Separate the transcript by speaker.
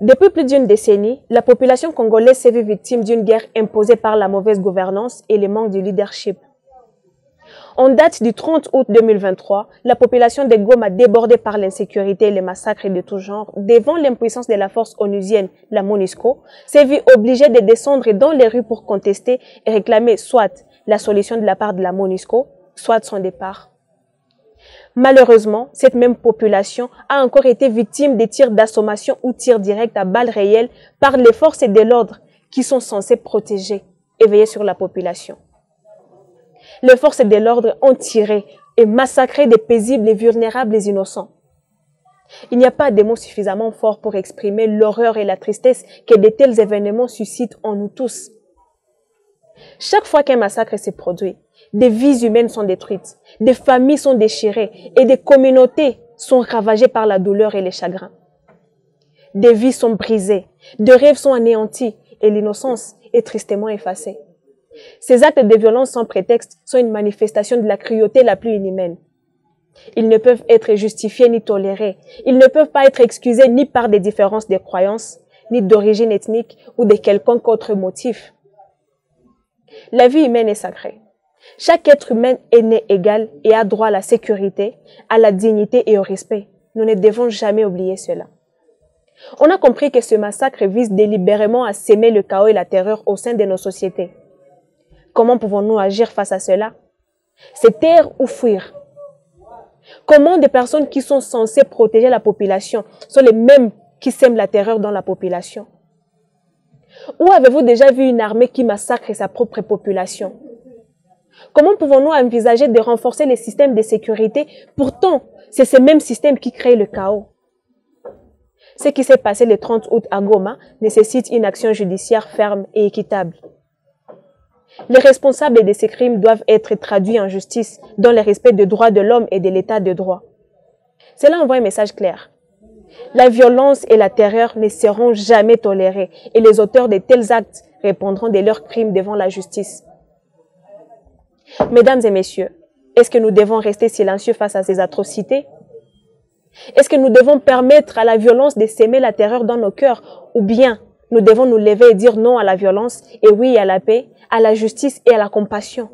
Speaker 1: Depuis plus d'une décennie, la population congolaise s'est vue victime d'une guerre imposée par la mauvaise gouvernance et le manque de leadership. En date du 30 août 2023, la population de Goma, débordée par l'insécurité et les massacres de tout genre, devant l'impuissance de la force onusienne, la MONUSCO, s'est vue obligée de descendre dans les rues pour contester et réclamer soit la solution de la part de la MONUSCO, soit son départ. Malheureusement, cette même population a encore été victime des tirs d'assommation ou tirs directs à balles réelles par les forces de l'ordre qui sont censées protéger et veiller sur la population. Les forces de l'ordre ont tiré et massacré des paisibles et vulnérables innocents. Il n'y a pas de mots suffisamment forts pour exprimer l'horreur et la tristesse que de tels événements suscitent en nous tous. Chaque fois qu'un massacre se produit, des vies humaines sont détruites, des familles sont déchirées et des communautés sont ravagées par la douleur et le chagrin. Des vies sont brisées, des rêves sont anéantis et l'innocence est tristement effacée. Ces actes de violence sans prétexte sont une manifestation de la cruauté la plus inhumaine. Ils ne peuvent être justifiés ni tolérés. Ils ne peuvent pas être excusés ni par des différences de croyances, ni d'origine ethnique ou de quelconque autre motif. La vie humaine est sacrée. Chaque être humain est né égal et a droit à la sécurité, à la dignité et au respect. Nous ne devons jamais oublier cela. On a compris que ce massacre vise délibérément à s'aimer le chaos et la terreur au sein de nos sociétés. Comment pouvons-nous agir face à cela? C'est taire ou fuir? Comment des personnes qui sont censées protéger la population sont les mêmes qui sèment la terreur dans la population? Où avez-vous déjà vu une armée qui massacre sa propre population? Comment pouvons-nous envisager de renforcer les systèmes de sécurité? Pourtant, c'est ces mêmes systèmes qui créent le chaos. Ce qui s'est passé le 30 août à Goma nécessite une action judiciaire ferme et équitable. Les responsables de ces crimes doivent être traduits en justice dans le respect des droits de l'homme et de l'état de droit. Cela envoie un message clair. La violence et la terreur ne seront jamais tolérées et les auteurs de tels actes répondront de leurs crimes devant la justice. Mesdames et messieurs, est-ce que nous devons rester silencieux face à ces atrocités? Est-ce que nous devons permettre à la violence de s'aimer la terreur dans nos cœurs? Ou bien nous devons nous lever et dire non à la violence et oui à la paix, à la justice et à la compassion?